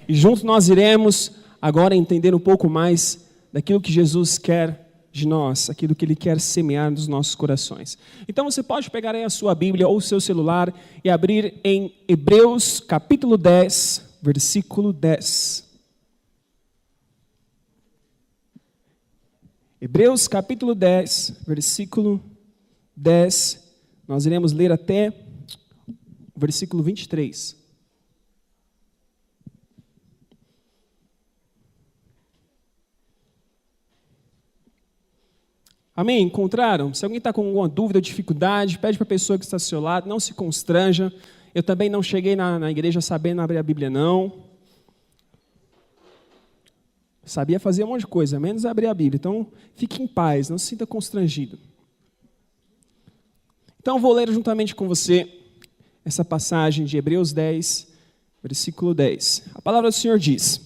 E juntos nós iremos agora entender um pouco mais daquilo que Jesus quer de nós, aquilo que Ele quer semear nos nossos corações. Então você pode pegar aí a sua Bíblia ou o seu celular e abrir em Hebreus capítulo 10, versículo 10. Hebreus capítulo 10, versículo 10, nós iremos ler até o versículo 23. Amém? Encontraram? Se alguém está com alguma dúvida ou dificuldade, pede para a pessoa que está ao seu lado, não se constranja. Eu também não cheguei na igreja sabendo abrir a Bíblia, não. Sabia fazer um monte de coisa, menos abrir a Bíblia. Então, fique em paz, não se sinta constrangido. Então, eu vou ler juntamente com você essa passagem de Hebreus 10, versículo 10. A palavra do Senhor diz: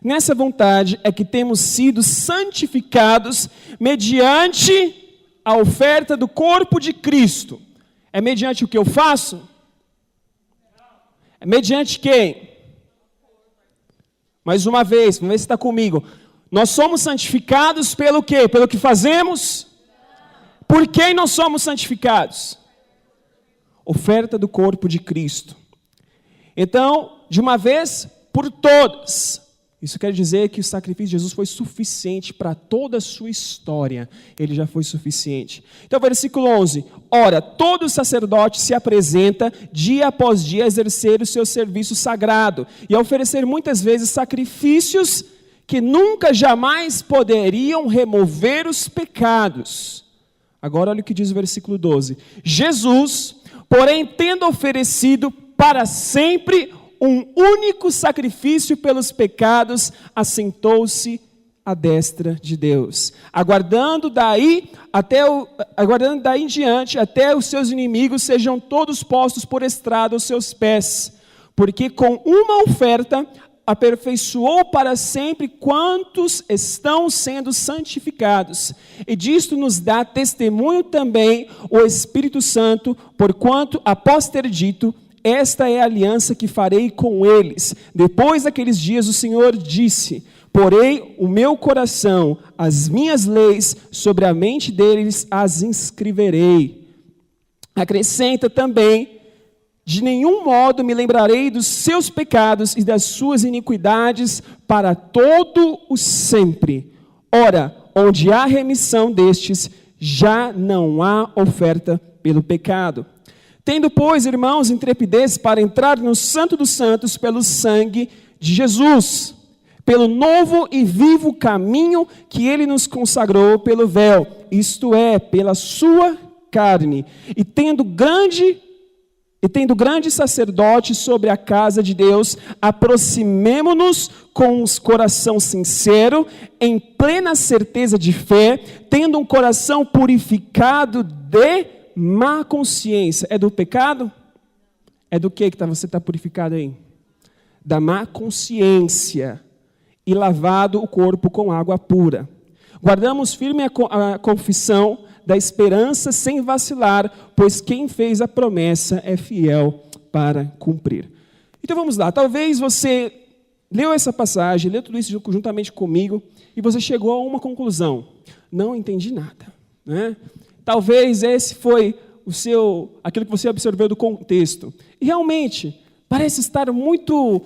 nessa vontade é que temos sido santificados mediante a oferta do corpo de Cristo. É mediante o que eu faço? É mediante quem? Mais uma vez, vamos ver se está comigo. Nós somos santificados pelo quê? Pelo que fazemos? Por quem nós somos santificados? Oferta do corpo de Cristo. Então, de uma vez por todas. Isso quer dizer que o sacrifício de Jesus foi suficiente para toda a sua história. Ele já foi suficiente. Então, versículo 11. Ora, todo sacerdote se apresenta dia após dia a exercer o seu serviço sagrado e a oferecer muitas vezes sacrifícios que nunca jamais poderiam remover os pecados. Agora olha o que diz o versículo 12. Jesus, porém, tendo oferecido para sempre um único sacrifício pelos pecados, assentou-se à destra de Deus, aguardando daí em diante, até os seus inimigos sejam todos postos por estrado aos seus pés, porque com uma oferta aperfeiçoou para sempre quantos estão sendo santificados. E disto nos dá testemunho também o Espírito Santo, porquanto, após ter dito: esta é a aliança que farei com eles. Depois daqueles dias o Senhor disse: porei o meu coração, as minhas leis, sobre a mente deles as inscreverei. Acrescenta também: de nenhum modo me lembrarei dos seus pecados e das suas iniquidades para todo o sempre. Ora, onde há remissão destes, já não há oferta pelo pecado. Tendo, pois, irmãos, intrepidez para entrar no Santo dos Santos pelo sangue de Jesus, pelo novo e vivo caminho que Ele nos consagrou pelo véu, isto é, pela sua carne, e tendo grande sacerdote sobre a casa de Deus, aproximemo-nos com um coração sincero, em plena certeza de fé, tendo um coração purificado de má consciência. É do pecado? É do que você está purificado aí? Da má consciência. E lavado o corpo com água pura. Guardamos firme a confissão da esperança sem vacilar, pois quem fez a promessa é fiel para cumprir. Então vamos lá. Talvez você leu essa passagem, leu tudo isso juntamente comigo, e você chegou a uma conclusão: não entendi nada, né? Talvez esse foi aquilo que você absorveu do contexto. E realmente, parece estar muito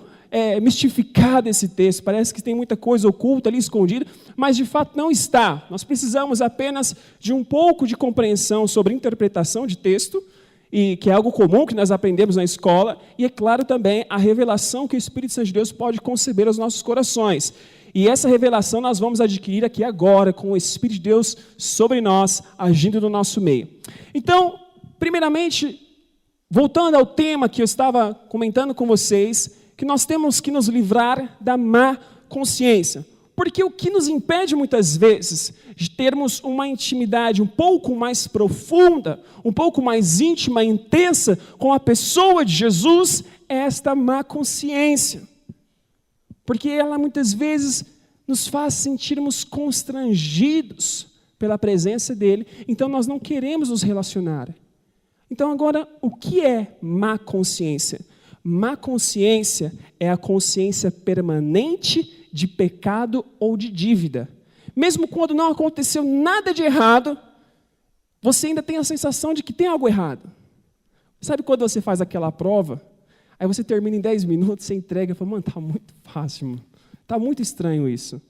mistificado esse texto, parece que tem muita coisa oculta ali, escondida, mas de fato não está. Nós precisamos apenas de um pouco de compreensão sobre interpretação de texto, e que é algo comum que nós aprendemos na escola, e é claro também a revelação que o Espírito Santo de Deus pode conceber aos nossos corações. E essa revelação nós vamos adquirir aqui agora, com o Espírito de Deus sobre nós, agindo no nosso meio. Então, primeiramente, voltando ao tema que eu estava comentando com vocês, que nós temos que nos livrar da má consciência. Porque o que nos impede muitas vezes de termos uma intimidade um pouco mais profunda, um pouco mais íntima e intensa com a pessoa de Jesus, é esta má consciência. Porque ela muitas vezes nos faz sentirmos constrangidos pela presença dele, então nós não queremos nos relacionar. Então agora, o que é má consciência? Má consciência é a consciência permanente de pecado ou de dívida. Mesmo quando não aconteceu nada de errado, você ainda tem a sensação de que tem algo errado. Sabe quando você faz aquela prova, aí você termina em 10 minutos, você entrega e fala, mano, tá muito fácil, mano. Tá muito estranho isso.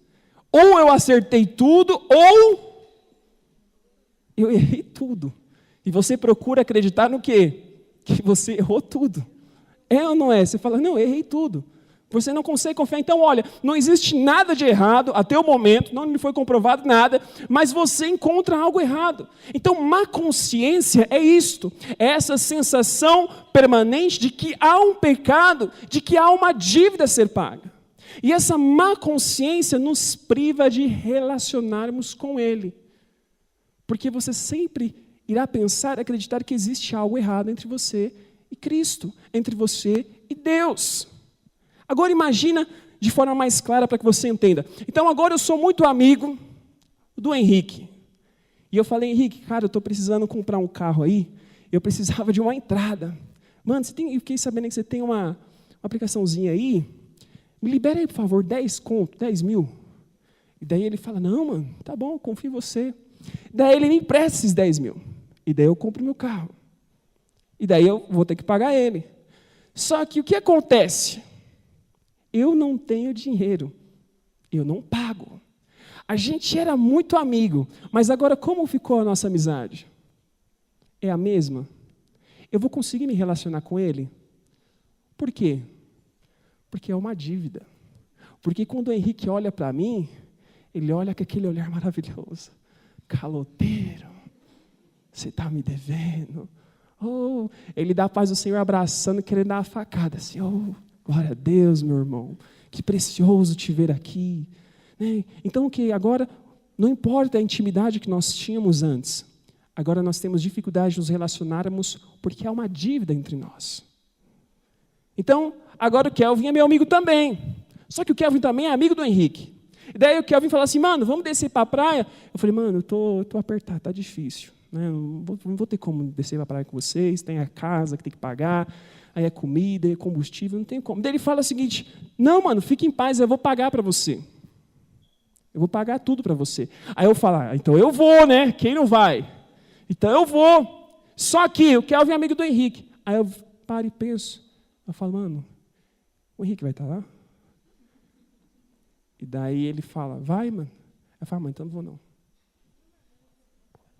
Ou eu acertei tudo, ou eu errei tudo. E você procura acreditar no quê? Que você errou tudo. É ou não é? Você fala, não, eu errei tudo. Você não consegue confiar. Então, olha, não existe nada de errado até o momento, não lhe foi comprovado nada, mas você encontra algo errado. Então, má consciência é isto, é essa sensação permanente de que há um pecado, de que há uma dívida a ser paga. E essa má consciência nos priva de relacionarmos com Ele. Porque você sempre irá pensar, acreditar que existe algo errado entre você e Cristo, entre você e Deus. Agora imagina de forma mais clara para que você entenda. Então agora eu sou muito amigo do Henrique. E eu falei, Henrique, cara, eu estou precisando comprar um carro aí, eu precisava de uma entrada. Mano, eu fiquei sabendo que você tem uma aplicaçãozinha aí, me libera aí, por favor, 10 mil. E daí ele fala, não, mano, tá bom, confio em você. Daí ele me empresta esses 10 mil. E daí eu compro meu carro. E daí eu vou ter que pagar ele. Só que o que acontece? Eu não tenho dinheiro. Eu não pago. A gente era muito amigo, mas agora como ficou a nossa amizade? É a mesma? Eu vou conseguir me relacionar com ele? Por quê? Porque é uma dívida. Porque quando o Henrique olha para mim, ele olha com aquele olhar maravilhoso. Caloteiro, você está me devendo. Oh, ele dá a paz do Senhor abraçando, querendo dar uma facada. Assim, oh, glória a Deus, meu irmão. Que precioso te ver aqui. Né? Então, que agora, não importa a intimidade que nós tínhamos antes. Agora nós temos dificuldade de nos relacionarmos porque há uma dívida entre nós. Então, agora o Kelvin é meu amigo também. Só que o Kelvin também é amigo do Henrique. E daí o Kelvin falou assim, mano, vamos descer para a praia? Eu falei, mano, eu tô apertado, tá difícil. Né? Não vou ter como descer para a praia com vocês, tem a casa que tem que pagar, aí é comida, é combustível, não tem como. Daí ele fala o seguinte, não, mano, fique em paz, eu vou pagar para você. Eu vou pagar tudo para você. Aí eu falo, então eu vou, né? Quem não vai? Então eu vou. Só que o Kelvin é amigo do Henrique. Aí eu paro e penso, eu falo, mano, o Henrique vai estar lá? E daí ele fala, vai, mano. Eu falo, mano, então não vou não.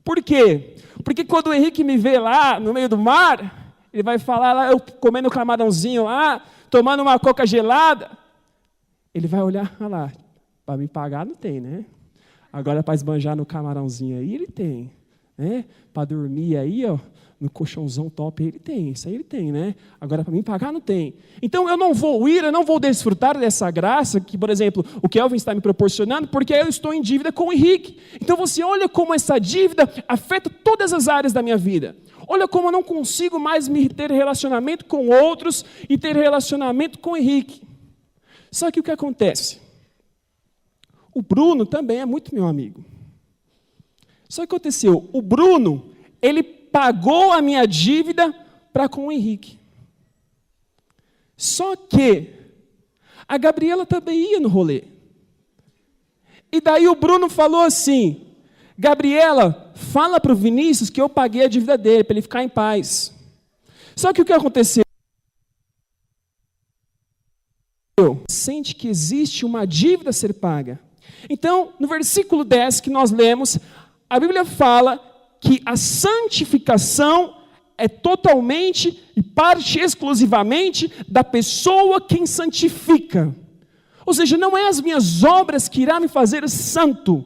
Por quê? Porque quando o Henrique me vê lá no meio do mar, ele vai falar lá, eu comendo um camarãozinho lá, tomando uma coca gelada, ele vai olhar, olha lá, para me pagar não tem, né? Agora para esbanjar no camarãozinho aí, ele tem. Né? Para dormir aí, ó, no colchãozão top, ele tem, isso aí ele tem, né? Agora, para mim pagar, não tem. Então, eu não vou ir, eu não vou desfrutar dessa graça que, por exemplo, o Kelvin está me proporcionando, porque eu estou em dívida com o Henrique. Então, você olha como essa dívida afeta todas as áreas da minha vida. Olha como eu não consigo mais me ter relacionamento com outros e ter relacionamento com o Henrique. Só que o que acontece? O Bruno também é muito meu amigo. Só que aconteceu, o Bruno, ele pagou a minha dívida para com o Henrique. Só que a Gabriela também ia no rolê. E daí o Bruno falou assim, Gabriela, fala para o Vinícius que eu paguei a dívida dele, para ele ficar em paz. Só que o que aconteceu? Sente que existe uma dívida a ser paga. Então, no versículo 10 que nós lemos, a Bíblia fala que a santificação é totalmente e parte exclusivamente da pessoa quem santifica. Ou seja, não é as minhas obras que irá me fazer santo.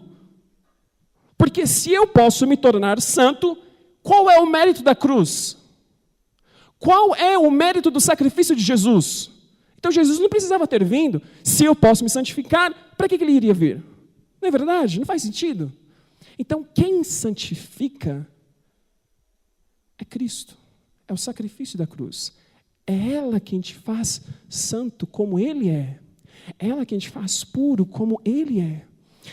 Porque se eu posso me tornar santo, qual é o mérito da cruz? Qual é o mérito do sacrifício de Jesus? Então Jesus não precisava ter vindo. Se eu posso me santificar, para que ele iria vir? Não é verdade? Não faz sentido. Então, quem santifica é Cristo, é o sacrifício da cruz. É ela quem te faz santo como Ele é. É ela quem te faz puro como Ele é.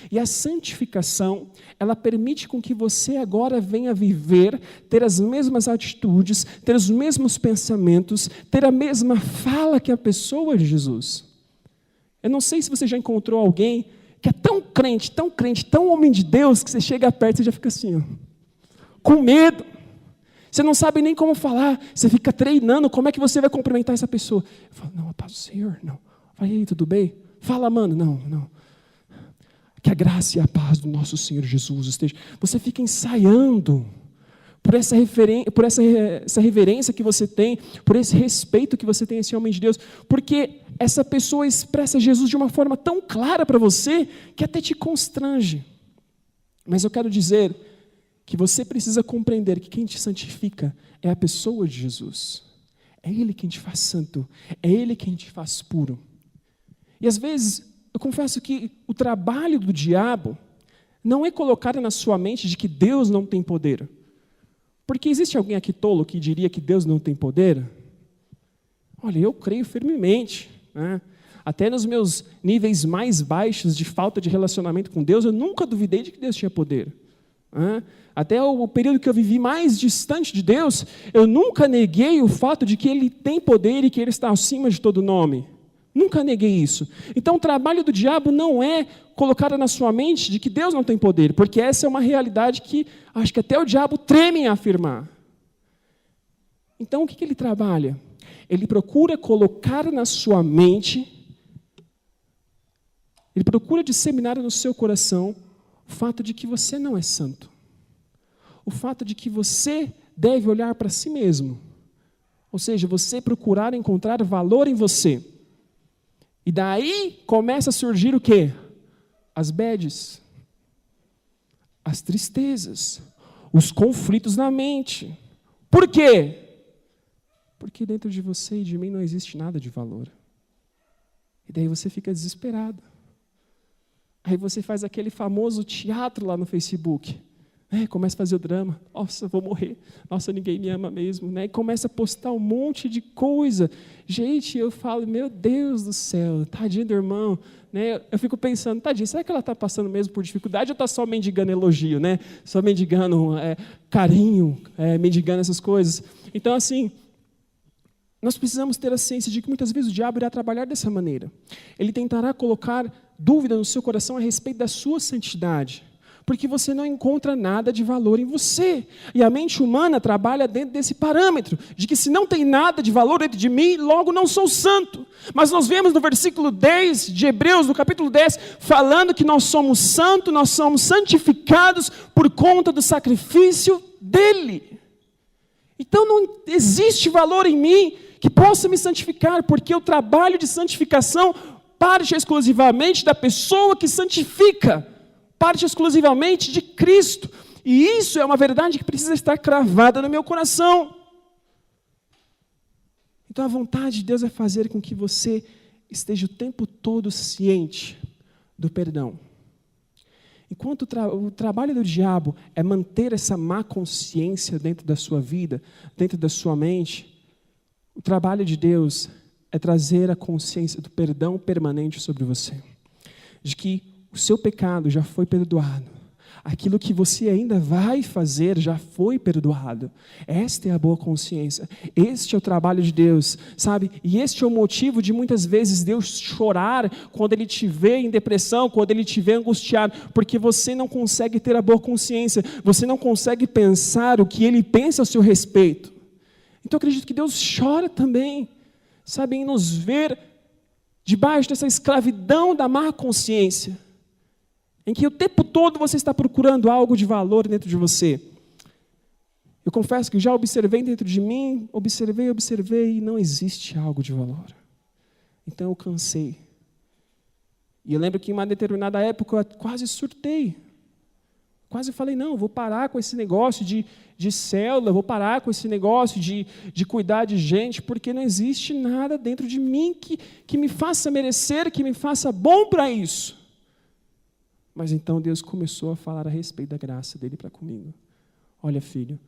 E a santificação, ela permite com que você agora venha viver, ter as mesmas atitudes, ter os mesmos pensamentos, ter a mesma fala que a pessoa de Jesus. Eu não sei se você já encontrou alguém que é tão crente, tão homem de Deus, que você chega perto e já fica assim, ó, com medo. Você não sabe nem como falar, você fica treinando como é que você vai cumprimentar essa pessoa. Eu falo, não, a paz do Senhor, não. Vai aí, tudo bem? Fala, mano, não. Que a graça e a paz do nosso Senhor Jesus esteja. Você fica ensaiando por essa reverência que você tem, por esse respeito que você tem a esse homem de Deus, porque essa pessoa expressa Jesus de uma forma tão clara para você que até te constrange. Mas eu quero dizer que você precisa compreender que quem te santifica é a pessoa de Jesus. É Ele quem te faz santo, é Ele quem te faz puro. E às vezes, eu confesso que o trabalho do diabo não é colocar na sua mente de que Deus não tem poder. Porque existe alguém aqui tolo que diria que Deus não tem poder? Olha, eu creio firmemente, né? Até nos meus níveis mais baixos de falta de relacionamento com Deus, eu nunca duvidei de que Deus tinha poder. Né? Até o período que eu vivi mais distante de Deus, eu nunca neguei o fato de que Ele tem poder e que Ele está acima de todo nome. Nunca neguei isso. Então o trabalho do diabo não é colocar na sua mente de que Deus não tem poder, porque essa é uma realidade que acho que até o diabo treme em afirmar. Então o que ele trabalha? Ele procura colocar na sua mente, ele procura disseminar no seu coração o fato de que você não é santo. O fato de que você deve olhar para si mesmo. Ou seja, você procurar encontrar valor em você. E daí começa a surgir o quê? As bads, as tristezas, os conflitos na mente. Por quê? Porque dentro de você e de mim não existe nada de valor. E daí você fica desesperado. Aí você faz aquele famoso teatro lá no Facebook. Começa a fazer o drama. Nossa, eu vou morrer. Nossa, ninguém me ama mesmo. E começa a postar um monte de coisa. Gente, eu falo, meu Deus do céu, tadinho do irmão. Eu fico pensando, tadinho, será que ela está passando mesmo por dificuldade ou está só mendigando elogio? Só mendigando carinho, mendigando essas coisas. Então, assim, nós precisamos ter a ciência de que muitas vezes o diabo irá trabalhar dessa maneira. Ele tentará colocar dúvida no seu coração a respeito da sua santidade. Porque você não encontra nada de valor em você. E a mente humana trabalha dentro desse parâmetro, de que se não tem nada de valor dentro de mim, logo não sou santo. Mas nós vemos no versículo 10 de Hebreus, no capítulo 10, falando que nós somos santos, nós somos santificados por conta do sacrifício dele. Então não existe valor em mim que possa me santificar, porque o trabalho de santificação parte exclusivamente da pessoa que santifica. Parte exclusivamente de Cristo. E isso é uma verdade que precisa estar cravada no meu coração. Então a vontade de Deus é fazer com que você esteja o tempo todo ciente do perdão. Enquanto o trabalho do diabo é manter essa má consciência dentro da sua vida, dentro da sua mente, o trabalho de Deus é trazer a consciência do perdão permanente sobre você. De que o seu pecado já foi perdoado. Aquilo que você ainda vai fazer já foi perdoado. Esta é a boa consciência. Este é o trabalho de Deus, sabe? E este é o motivo de muitas vezes Deus chorar quando Ele te vê em depressão, quando Ele te vê angustiado, porque você não consegue ter a boa consciência, você não consegue pensar o que Ele pensa a seu respeito. Então eu acredito que Deus chora também, sabe? Em nos ver debaixo dessa escravidão da má consciência, em que o tempo todo você está procurando algo de valor dentro de você. Eu confesso que já observei dentro de mim, observei e não existe algo de valor. Então eu cansei. E eu lembro que em uma determinada época eu quase surtei. Quase falei, não, vou parar com esse negócio de célula, vou parar com esse negócio de cuidar de gente, porque não existe nada dentro de mim que me faça merecer, que me faça bom para isso. Mas então Deus começou a falar a respeito da graça dele para comigo. Olha, filho,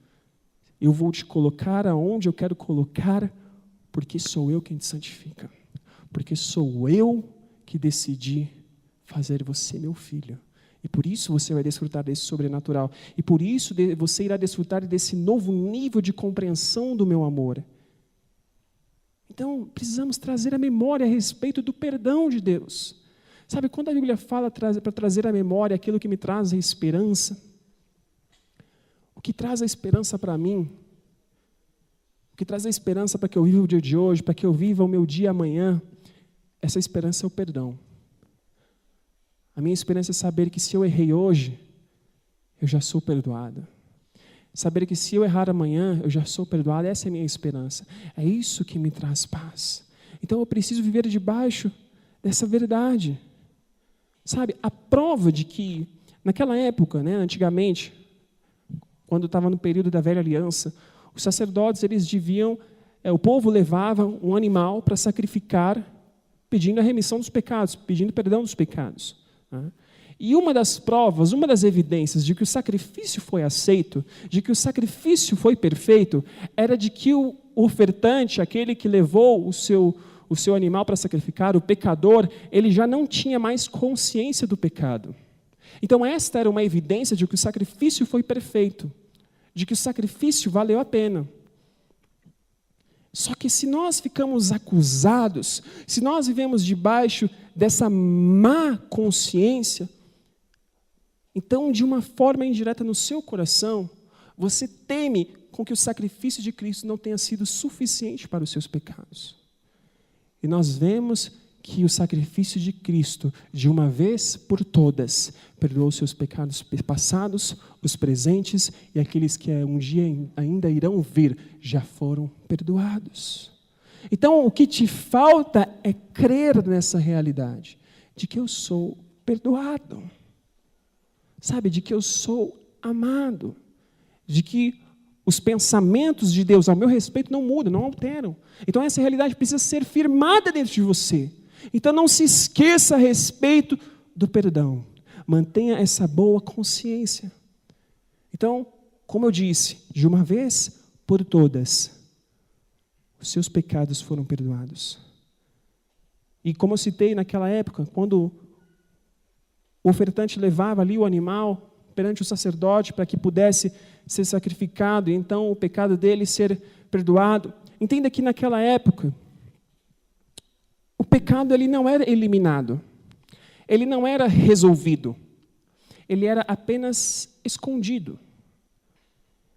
eu vou te colocar aonde eu quero colocar, porque sou eu quem te santifica. Porque sou eu que decidi fazer você meu filho. E por isso você vai desfrutar desse sobrenatural. E por isso você irá desfrutar desse novo nível de compreensão do meu amor. Então, precisamos trazer a memória a respeito do perdão de Deus. Sabe, quando a Bíblia fala para trazer à memória aquilo que me traz a esperança, o que traz a esperança para mim, o que traz a esperança para que eu viva o dia de hoje, para que eu viva o meu dia amanhã, essa esperança é o perdão. A minha esperança é saber que se eu errei hoje, eu já sou perdoada. Saber que se eu errar amanhã, eu já sou perdoada, essa é a minha esperança. É isso que me traz paz. Então eu preciso viver debaixo dessa verdade. Sabe, a prova de que, naquela época, antigamente, quando estava no período da velha aliança, os sacerdotes, eles deviam, o povo levava um animal para sacrificar, pedindo a remissão dos pecados, pedindo perdão dos pecados. E uma das provas, uma das evidências de que o sacrifício foi aceito, de que o sacrifício foi perfeito, era de que o ofertante, aquele que levou o seu animal para sacrificar, o pecador, ele já não tinha mais consciência do pecado. Então esta era uma evidência de que o sacrifício foi perfeito, de que o sacrifício valeu a pena. Só que se nós ficamos acusados, se nós vivemos debaixo dessa má consciência, então, de uma forma indireta no seu coração, você teme com que o sacrifício de Cristo não tenha sido suficiente para os seus pecados. E nós vemos que o sacrifício de Cristo, de uma vez por todas, perdoou os seus pecados passados, os presentes e aqueles que um dia ainda irão vir, já foram perdoados. Então, o que te falta é crer nessa realidade, de que eu sou perdoado. Sabe, de que eu sou amado, de que os pensamentos de Deus ao meu respeito não mudam, não alteram. Então essa realidade precisa ser firmada dentro de você. Então não se esqueça a respeito do perdão. Mantenha essa boa consciência. Então, como eu disse, de uma vez por todas, os seus pecados foram perdoados. E como eu citei naquela época, quando o ofertante levava ali o animal perante o sacerdote para que pudesse ser sacrificado e então o pecado dele ser perdoado. Entenda que naquela época, o pecado ele não era eliminado, ele não era resolvido, ele era apenas escondido.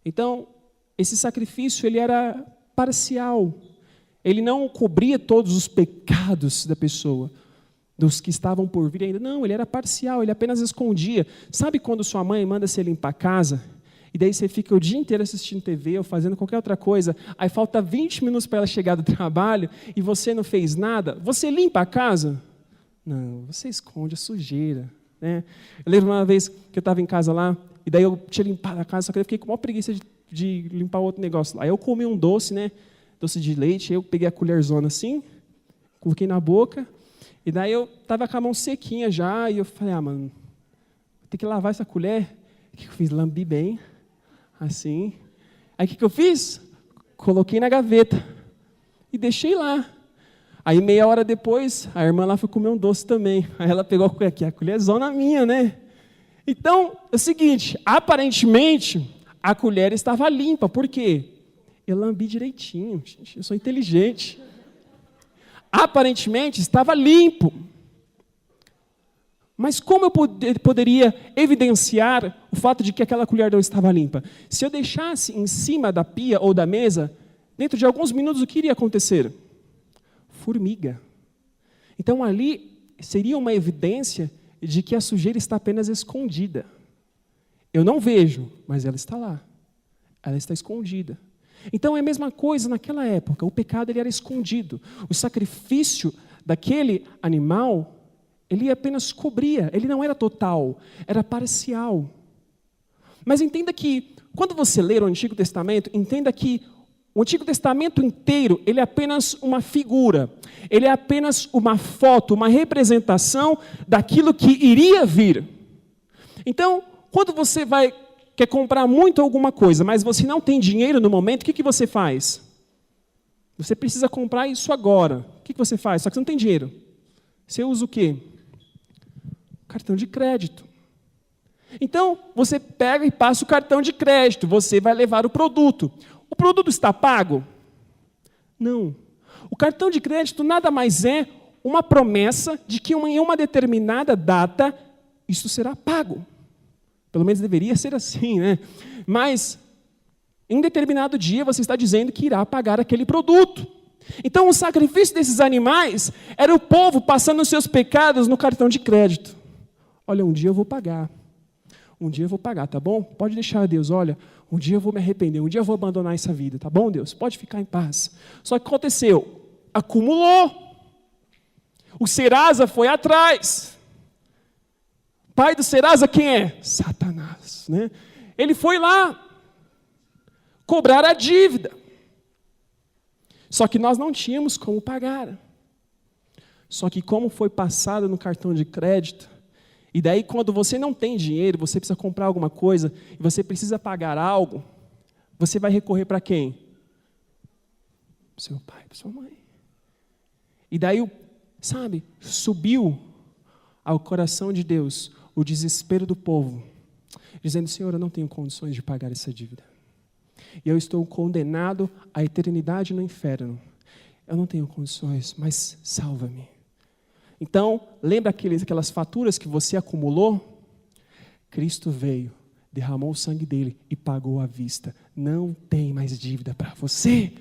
Então, esse sacrifício ele era parcial, ele não cobria todos os pecados da pessoa, dos que estavam por vir ainda. Não, ele era parcial, ele apenas escondia. Sabe quando sua mãe manda você limpar a casa, e daí você fica o dia inteiro assistindo TV ou fazendo qualquer outra coisa, aí falta 20 minutos para ela chegar do trabalho, e você não fez nada? Você limpa a casa? Não, você esconde a sujeira. Né? Eu lembro uma vez que eu estava em casa lá, e daí eu tinha limpado a casa, só que eu fiquei com maior preguiça de limpar outro negócio lá. Aí eu comi um doce, doce de leite, aí eu peguei a colherzona assim, coloquei na boca, e daí eu estava com a mão sequinha já, e eu falei, mano, vou ter que lavar essa colher. O que eu fiz? Lambi bem, assim. Aí o que eu fiz? Coloquei na gaveta e deixei lá. Aí meia hora depois, a irmã lá foi comer um doce também. Aí ela pegou aqui, a colherzona minha, né? Então, é o seguinte, aparentemente, a colher estava limpa. Por quê? Eu lambi direitinho, gente, eu sou inteligente. Aparentemente estava limpo. Mas como eu poderia evidenciar o fato de que aquela colher não estava limpa? Se eu deixasse em cima da pia ou da mesa, dentro de alguns minutos o que iria acontecer? Formiga. Então ali seria uma evidência de que a sujeira está apenas escondida. Eu não vejo, mas ela está lá. Ela está escondida. Então é a mesma coisa naquela época, o pecado ele era escondido. O sacrifício daquele animal, ele apenas cobria, ele não era total, era parcial. Mas entenda que, quando você ler o Antigo Testamento, entenda que o Antigo Testamento inteiro, ele é apenas uma figura, ele é apenas uma foto, uma representação daquilo que iria vir. Então, quando você quer comprar muito alguma coisa, mas você não tem dinheiro no momento, o que você faz? Você precisa comprar isso agora. O que você faz? Só que você não tem dinheiro. Você usa o quê? Cartão de crédito. Então, você pega e passa o cartão de crédito, você vai levar o produto. O produto está pago? Não. O cartão de crédito nada mais é uma promessa de que em uma determinada data isso será pago. Pelo menos deveria ser assim, né? Mas, em determinado dia, você está dizendo que irá pagar aquele produto. Então, o sacrifício desses animais era o povo passando os seus pecados no cartão de crédito. Olha, um dia eu vou pagar. Um dia eu vou pagar, tá bom? Pode deixar, Deus, olha, um dia eu vou me arrepender, um dia eu vou abandonar essa vida, tá bom, Deus? Pode ficar em paz. Só que aconteceu, acumulou. O Serasa foi atrás. Pai do Serasa quem é? Satanás, né? Ele foi lá cobrar a dívida. Só que nós não tínhamos como pagar. Só que como foi passado no cartão de crédito, e daí quando você não tem dinheiro, você precisa comprar alguma coisa, e você precisa pagar algo, você vai recorrer para quem? Para o seu pai, para sua mãe. E daí, sabe, subiu ao coração de Deus o desespero do povo, dizendo, Senhor, eu não tenho condições de pagar essa dívida. E eu estou condenado à eternidade no inferno. Eu não tenho condições, mas salva-me. Então, lembra aquelas faturas que você acumulou? Cristo veio, derramou o sangue dele e pagou à vista. Não tem mais dívida para você.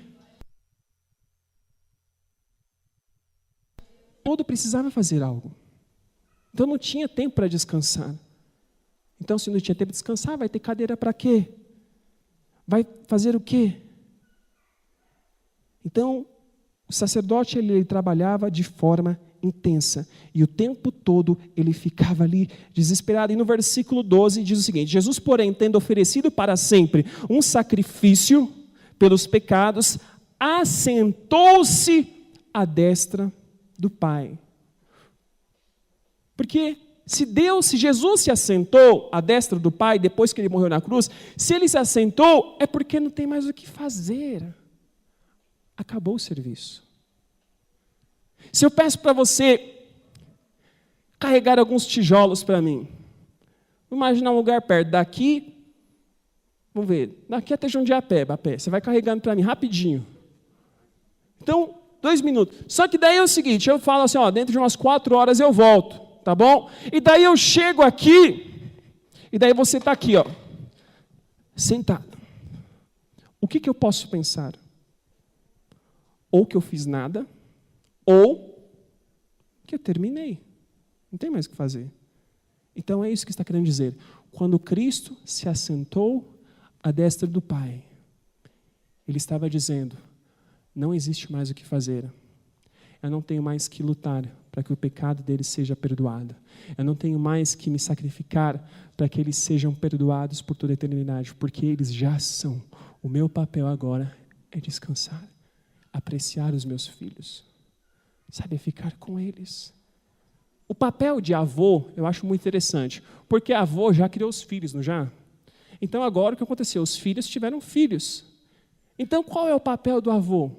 Todo precisava fazer algo. Então não tinha tempo para descansar. Então, se não tinha tempo para descansar, vai ter cadeira para quê? Vai fazer o quê? Então, o sacerdote ele trabalhava de forma intensa. E o tempo todo ele ficava ali desesperado. E no versículo 12 diz o seguinte, Jesus, porém, tendo oferecido para sempre um sacrifício pelos pecados, assentou-se à destra do Pai. Porque se Jesus se assentou à destra do Pai, depois que ele morreu na cruz, se ele se assentou, é porque não tem mais o que fazer. Acabou o serviço. Se eu peço para você carregar alguns tijolos para mim, vou imaginar um lugar perto daqui, vamos ver, daqui até Jundiapeba, a pé, você vai carregando para mim rapidinho. Então, 2 minutos. Só que daí é o seguinte, eu falo assim, ó, dentro de umas 4 horas eu volto, tá bom? E daí eu chego aqui, e daí você está aqui, ó, sentado. O que eu posso pensar? Ou que eu fiz nada, ou que eu terminei. Não tem mais o que fazer. Então é isso que está querendo dizer. Quando Cristo se assentou à destra do Pai, Ele estava dizendo, não existe mais o que fazer. Eu não tenho mais que lutar para que o pecado deles seja perdoado. Eu não tenho mais que me sacrificar para que eles sejam perdoados por toda a eternidade, porque eles já são. O meu papel agora é descansar, apreciar os meus filhos, sabe, ficar com eles. O papel de avô eu acho muito interessante, porque avô já criou os filhos, não já? Então agora o que aconteceu? Os filhos tiveram filhos. Então qual é o papel do avô?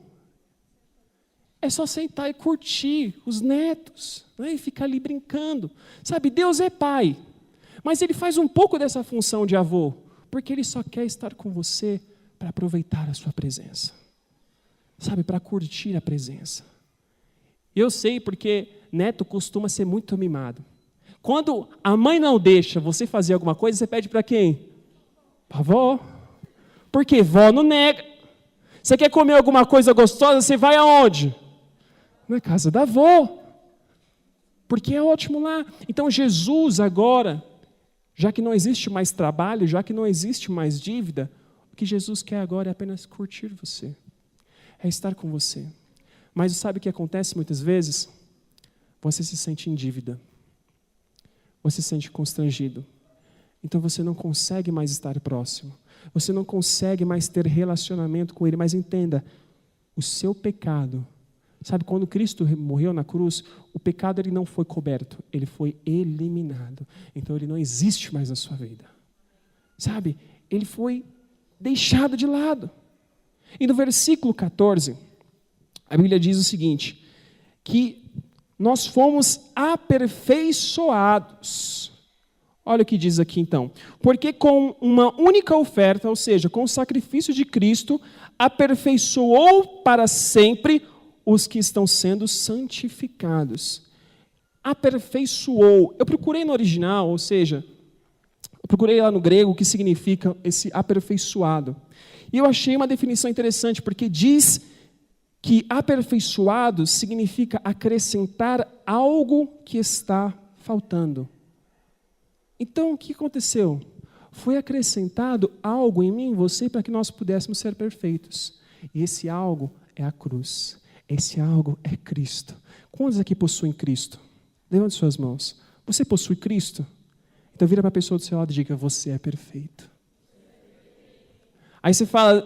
É só sentar e curtir os netos, né? E ficar ali brincando. Sabe, Deus é pai, mas Ele faz um pouco dessa função de avô, porque Ele só quer estar com você para aproveitar a sua presença. Sabe, para curtir a presença. Eu sei porque neto costuma ser muito mimado. Quando a mãe não deixa você fazer alguma coisa, você pede para quem? Para a avó. Porque vó não nega. Você quer comer alguma coisa gostosa, você vai aonde? Na casa da avó. Porque é ótimo lá. Então Jesus agora, já que não existe mais trabalho, já que não existe mais dívida, o que Jesus quer agora é apenas curtir você. É estar com você. Mas sabe o que acontece muitas vezes? Você se sente em dívida. Você se sente constrangido. Então você não consegue mais estar próximo. Você não consegue mais ter relacionamento com Ele. Mas entenda, o seu pecado, sabe, quando Cristo morreu na cruz, o pecado ele não foi coberto, ele foi eliminado. Então ele não existe mais na sua vida. Sabe, ele foi deixado de lado. E no versículo 14, a Bíblia diz o seguinte, que nós fomos aperfeiçoados. Olha o que diz aqui então. Porque com uma única oferta, ou seja, com o sacrifício de Cristo, aperfeiçoou para sempre os que estão sendo santificados. Aperfeiçoou. Eu procurei no original, ou seja, eu procurei lá no grego o que significa esse aperfeiçoado. E eu achei uma definição interessante, porque diz que aperfeiçoado significa acrescentar algo que está faltando. Então, o que aconteceu? Foi acrescentado algo em mim e você para que nós pudéssemos ser perfeitos. E esse algo é a cruz. Esse algo é Cristo. Quantos aqui possuem Cristo? Levante suas mãos. Você possui Cristo? Então vira para a pessoa do seu lado e diga, você é perfeito. Aí você fala,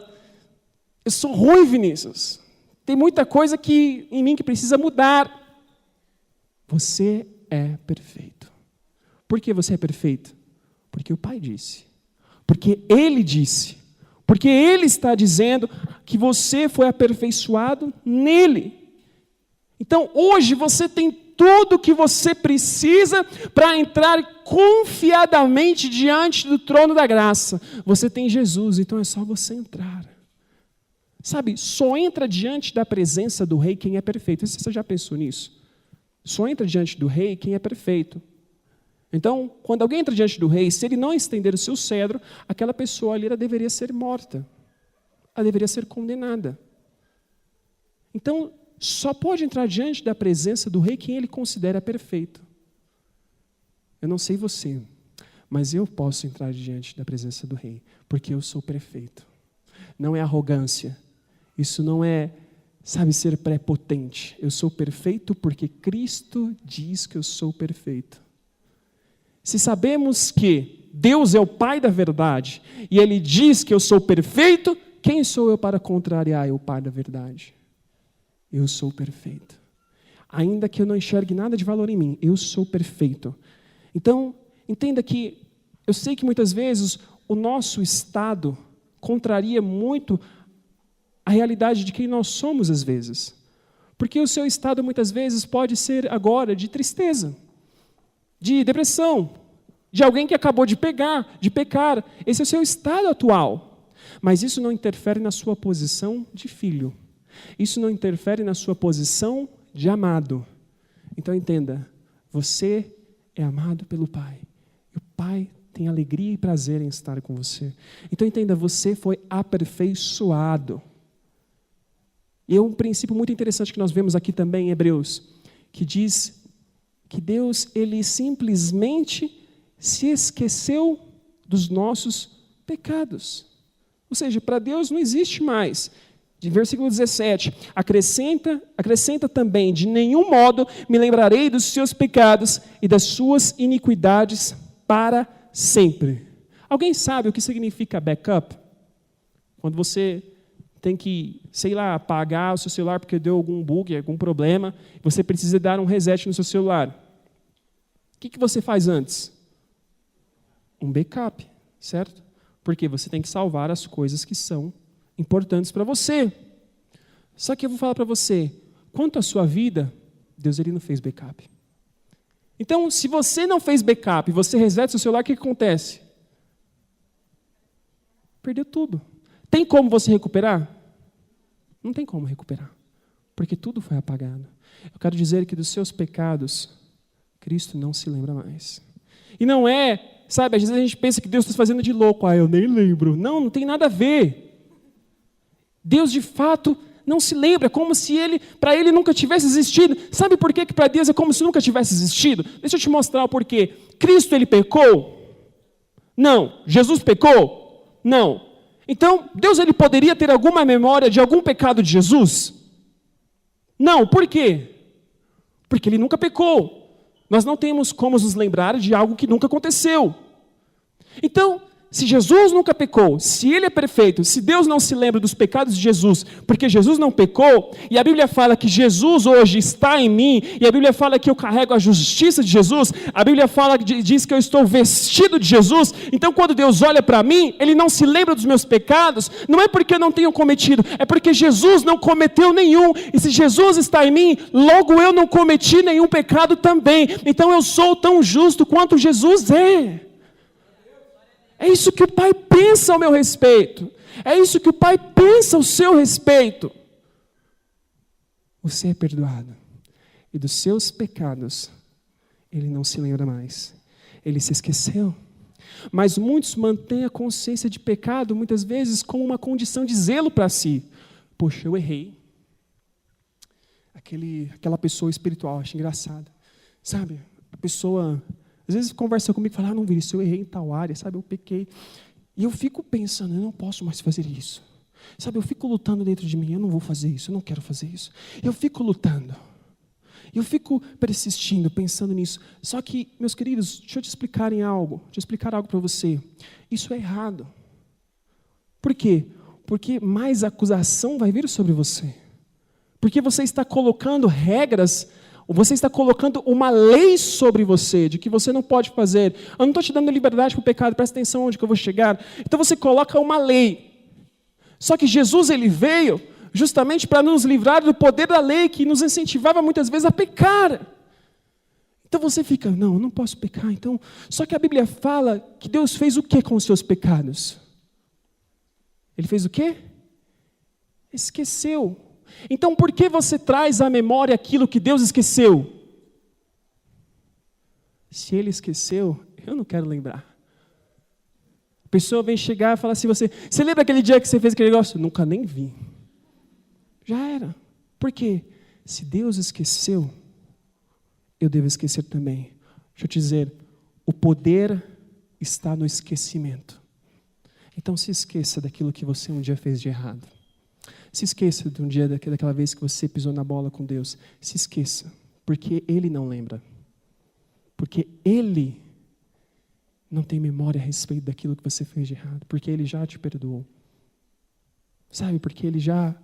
eu sou ruim, Vinícius. Tem muita coisa em mim que precisa mudar. Você é perfeito. Por que você é perfeito? Porque o Pai disse. Porque Ele disse. Porque Ele está dizendo que você foi aperfeiçoado nele. Então, hoje você tem tudo o que você precisa para entrar confiadamente diante do trono da graça. Você tem Jesus, então é só você entrar. Sabe, só entra diante da presença do Rei quem é perfeito. Você já pensou nisso? Só entra diante do Rei quem é perfeito. Então, quando alguém entra diante do Rei, se ele não estender o seu cedro, aquela pessoa ali ela deveria ser morta. Ela deveria ser condenada. Então, só pode entrar diante da presença do Rei quem ele considera perfeito. Eu não sei você, mas eu posso entrar diante da presença do Rei, porque eu sou perfeito. Não é arrogância. Isso não é, ser prepotente. Eu sou perfeito porque Cristo diz que eu sou perfeito. Se sabemos que Deus é o Pai da verdade, e Ele diz que eu sou perfeito, quem sou eu para contrariar o Pai da verdade? Eu sou perfeito. Ainda que eu não enxergue nada de valor em mim, eu sou perfeito. Então, entenda que, eu sei que muitas vezes o nosso estado contraria muito a realidade de quem nós somos às vezes. Porque o seu estado muitas vezes pode ser agora de tristeza, de depressão, de alguém que acabou de pecar. Esse é o seu estado atual. Mas isso não interfere na sua posição de filho. Isso não interfere na sua posição de amado. Então entenda, você é amado pelo Pai. E o Pai tem alegria e prazer em estar com você. Então entenda, você foi aperfeiçoado. E é um princípio muito interessante que nós vemos aqui também em Hebreus, que diz que Deus, Ele simplesmente se esqueceu dos nossos pecados. Ou seja, para Deus não existe mais. De versículo 17, acrescenta também, de nenhum modo me lembrarei dos seus pecados e das suas iniquidades para sempre. Alguém sabe o que significa backup? Quando você tem que, apagar o seu celular porque deu algum bug, algum problema, você precisa dar um reset no seu celular. O que você faz antes? Um backup, certo? Porque você tem que salvar as coisas que são importantes para você. Só que eu vou falar para você, quanto à sua vida, Deus ele não fez backup. Então, se você não fez backup e você reseta seu celular, o que acontece? Perdeu tudo. Tem como você recuperar? Não tem como recuperar, porque tudo foi apagado. Eu quero dizer que dos seus pecados, Cristo não se lembra mais. E não é, às vezes a gente pensa que Deus está fazendo de louco. Eu nem lembro. Não tem nada a ver. Deus, de fato, não se lembra, como se para Ele nunca tivesse existido. Sabe por que para Deus é como se nunca tivesse existido? Deixa eu te mostrar o porquê. Cristo, Ele pecou? Não. Jesus pecou? Não. Então, Deus, Ele poderia ter alguma memória de algum pecado de Jesus? Não. Por quê? Porque Ele nunca pecou. Nós não temos como nos lembrar de algo que nunca aconteceu. Então, se Jesus nunca pecou, se Ele é perfeito, se Deus não se lembra dos pecados de Jesus, porque Jesus não pecou, e a Bíblia fala que Jesus hoje está em mim, e a Bíblia fala que eu carrego a justiça de Jesus, a Bíblia diz que eu estou vestido de Jesus, então quando Deus olha para mim, Ele não se lembra dos meus pecados, não é porque eu não tenho cometido, é porque Jesus não cometeu nenhum, e se Jesus está em mim, logo eu não cometi nenhum pecado também, então eu sou tão justo quanto Jesus é. É isso que o Pai pensa ao meu respeito. É isso que o Pai pensa ao seu respeito. Você é perdoado. E dos seus pecados, Ele não se lembra mais. Ele se esqueceu. Mas muitos mantêm a consciência de pecado, muitas vezes, como uma condição de zelo para si. Poxa, eu errei. Aquela pessoa espiritual, acho engraçado. Sabe, a pessoa, às vezes conversa comigo e fala, não, Vinícius, eu errei em tal área, sabe, eu pequei. E eu fico pensando, eu não posso mais fazer isso. Sabe, eu fico lutando dentro de mim, eu não vou fazer isso, eu não quero fazer isso. Eu fico lutando. Eu fico persistindo, pensando nisso. Só que, meus queridos, deixa eu te explicar algo para você. Isso é errado. Por quê? Porque mais acusação vai vir sobre você. Porque você está colocando regras, você está colocando uma lei sobre você, de que você não pode fazer. Eu não estou te dando liberdade para o pecado, presta atenção onde que eu vou chegar. Então você coloca uma lei. Só que Jesus, Ele veio justamente para nos livrar do poder da lei, que nos incentivava muitas vezes a pecar. Então você fica, não, eu não posso pecar. Então, só que a Bíblia fala que Deus fez o que com os seus pecados? Ele fez o quê? Esqueceu. Então por que você traz à memória aquilo que Deus esqueceu? Se Ele esqueceu, eu não quero lembrar. A pessoa vem chegar e falar assim, você lembra aquele dia que você fez aquele negócio? Nunca nem vi. Já era. Por quê? Se Deus esqueceu, eu devo esquecer também. Deixa eu te dizer, o poder está no esquecimento. Então se esqueça daquilo que você um dia fez de errado. Se esqueça de um dia, daquela vez que você pisou na bola com Deus. Se esqueça, porque Ele não lembra. Porque Ele não tem memória a respeito daquilo que você fez de errado. Porque Ele já te perdoou. Sabe, porque Ele já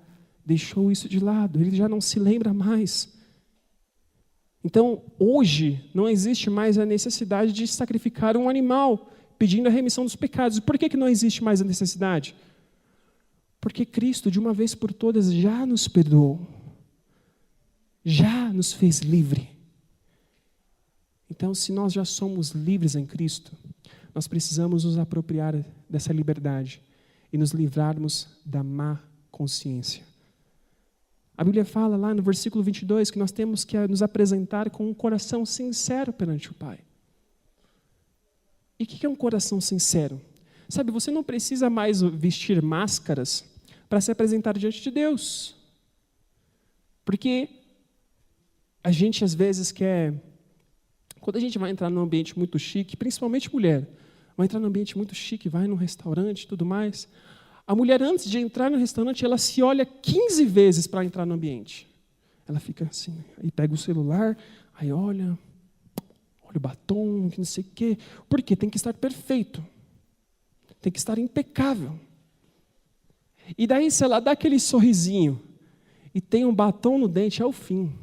deixou isso de lado. Ele já não se lembra mais. Então, hoje, não existe mais a necessidade de sacrificar um animal, pedindo a remissão dos pecados. Por que não existe mais a necessidade? Porque Cristo, de uma vez por todas, já nos perdoou. Já nos fez livre. Então, se nós já somos livres em Cristo, nós precisamos nos apropriar dessa liberdade e nos livrarmos da má consciência. A Bíblia fala lá no versículo 22 que nós temos que nos apresentar com um coração sincero perante o Pai. E o que é um coração sincero? Sabe, você não precisa mais vestir máscaras para se apresentar diante de Deus. Porque a gente às vezes quer... Quando a gente vai entrar num ambiente muito chique, principalmente mulher, vai entrar num ambiente muito chique, vai num restaurante e tudo mais, a mulher antes de entrar no restaurante, ela se olha 15 vezes para entrar no ambiente. Ela fica assim, aí pega o celular, aí olha o batom, que não sei o quê. Por quê? Tem que estar perfeito. Tem que estar impecável. E daí, se ela dá aquele sorrisinho e tem um batom no dente, é o fim.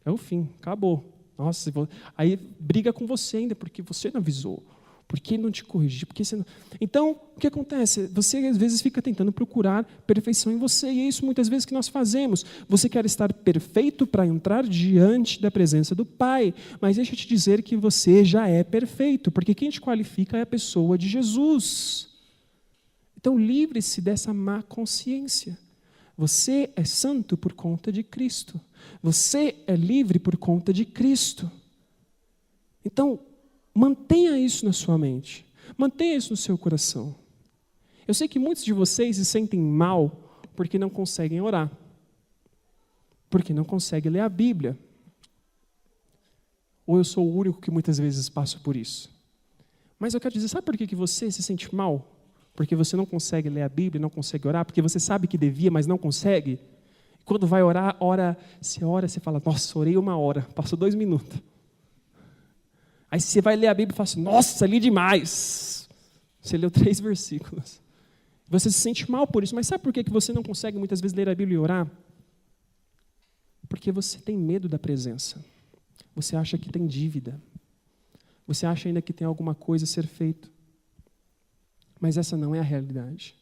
É o fim, acabou. Nossa, aí briga com você ainda, porque você não avisou. Por que não te corrigir? Porque você não... Então, o que acontece? Você às vezes fica tentando procurar perfeição em você, e é isso muitas vezes que nós fazemos. Você quer estar perfeito para entrar diante da presença do Pai, mas deixa eu te dizer que você já é perfeito, porque quem te qualifica é a pessoa de Jesus. Então, livre-se dessa má consciência. Você é santo por conta de Cristo. Você é livre por conta de Cristo. Então, mantenha isso na sua mente. Mantenha isso no seu coração. Eu sei que muitos de vocês se sentem mal porque não conseguem orar. Porque não conseguem ler a Bíblia. Ou eu sou o único que muitas vezes passo por isso. Mas eu quero dizer, sabe por que você se sente mal? Porque você não consegue ler a Bíblia, não consegue orar, porque você sabe que devia, mas não consegue. Quando vai orar, você ora, você fala, nossa, orei 1 hora, passou 2 minutos. Aí você vai ler a Bíblia e fala assim, nossa, li demais. Você leu 3 versículos. Você se sente mal por isso, mas sabe por que você não consegue muitas vezes ler a Bíblia e orar? Porque você tem medo da presença. Você acha que tem dívida. Você acha ainda que tem alguma coisa a ser feita. Mas essa não é a realidade.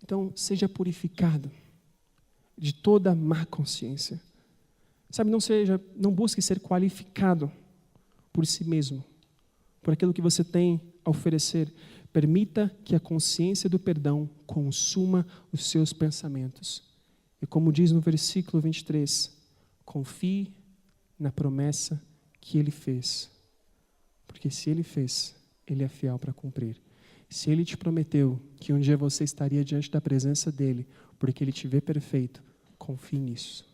Então, seja purificado de toda má consciência. Sabe, não busque ser qualificado por si mesmo, por aquilo que você tem a oferecer. Permita que a consciência do perdão consuma os seus pensamentos. E como diz no versículo 23, confie na promessa que Ele fez. Porque se Ele fez, Ele é fiel para cumprir. Se Ele te prometeu que um dia você estaria diante da presença dEle, porque Ele te vê perfeito, confie nisso.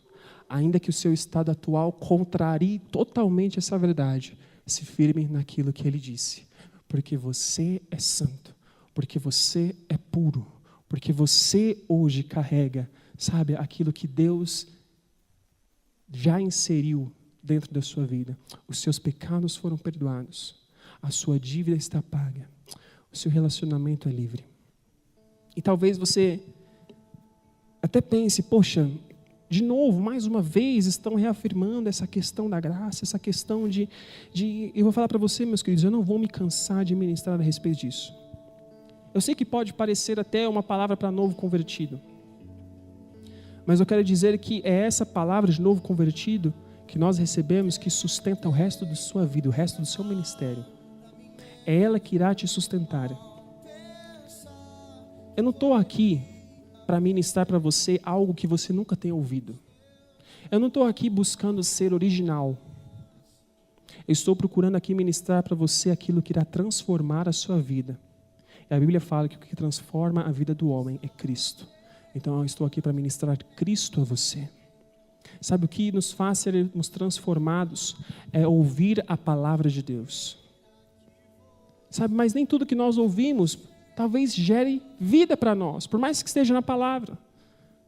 Ainda que o seu estado atual contrarie totalmente essa verdade, se firme naquilo que Ele disse. Porque você é santo, porque você é puro, porque você hoje carrega, sabe, aquilo que Deus já inseriu dentro da sua vida. Os seus pecados foram perdoados, a sua dívida está paga, o seu relacionamento é livre. E talvez você até pense, poxa, de novo, mais uma vez, estão reafirmando essa questão da graça, essa questão de... Eu vou falar para você, meus queridos, eu não vou me cansar de ministrar a respeito disso. Eu sei que pode parecer até uma palavra para novo convertido, mas eu quero dizer que é essa palavra de novo convertido que nós recebemos que sustenta o resto da sua vida, o resto do seu ministério. É ela que irá te sustentar. Eu não estou aqui para ministrar para você algo que você nunca tenha ouvido. Eu não estou aqui buscando ser original. Eu estou procurando aqui ministrar para você aquilo que irá transformar a sua vida. E a Bíblia fala que o que transforma a vida do homem é Cristo. Então eu estou aqui para ministrar Cristo a você. Sabe o que nos faz sermos transformados? É ouvir a palavra de Deus. Sabe, mas nem tudo que nós ouvimos talvez gere vida para nós, por mais que esteja na palavra.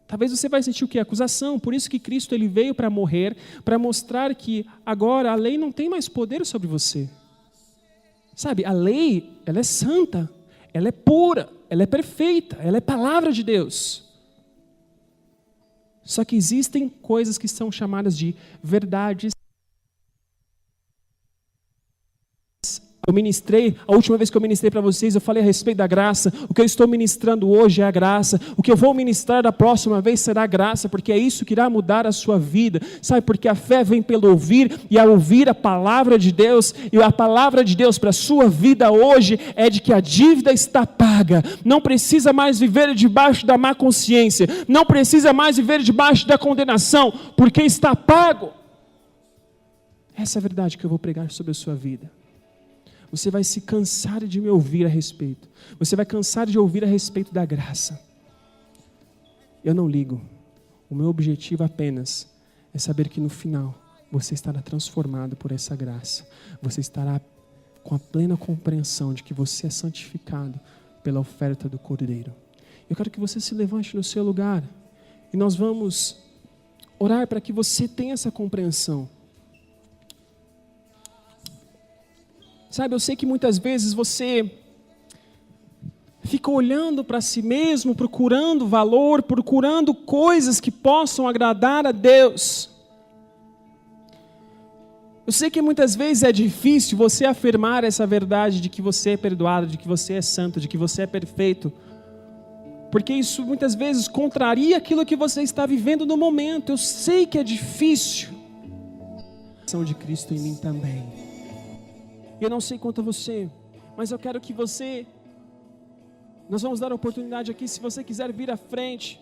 Talvez você vai sentir o quê? Acusação. Por isso que Cristo ele veio para morrer, para mostrar que agora a lei não tem mais poder sobre você. Sabe, a lei, ela é santa, ela é pura, ela é perfeita, ela é palavra de Deus. Só que existem coisas que são chamadas de verdades. Eu ministrei, a última vez que eu ministrei para vocês, eu falei a respeito da graça. O que eu estou ministrando hoje é a graça. O que eu vou ministrar da próxima vez será a graça, porque é isso que irá mudar a sua vida. Sabe, porque a fé vem pelo ouvir, e ao ouvir a palavra de Deus, e a palavra de Deus para a sua vida hoje é de que a dívida está paga. Não precisa mais viver debaixo da má consciência. Não precisa mais viver debaixo da condenação, porque está pago. Essa é a verdade que eu vou pregar sobre a sua vida. Você vai se cansar de me ouvir a respeito. Você vai cansar de ouvir a respeito da graça. Eu não ligo. O meu objetivo apenas é saber que no final você estará transformado por essa graça. Você estará com a plena compreensão de que você é santificado pela oferta do Cordeiro. Eu quero que você se levante no seu lugar e nós vamos orar para que você tenha essa compreensão. Sabe, eu sei que muitas vezes você fica olhando para si mesmo, procurando valor, procurando coisas que possam agradar a Deus. Eu sei que muitas vezes é difícil você afirmar essa verdade de que você é perdoado, de que você é santo, de que você é perfeito, porque isso muitas vezes contraria aquilo que você está vivendo no momento. Eu sei que é difícil. A ação de Cristo em mim também. Eu não sei quanto a você, mas eu quero que você... Nós vamos dar a oportunidade aqui, se você quiser vir à frente.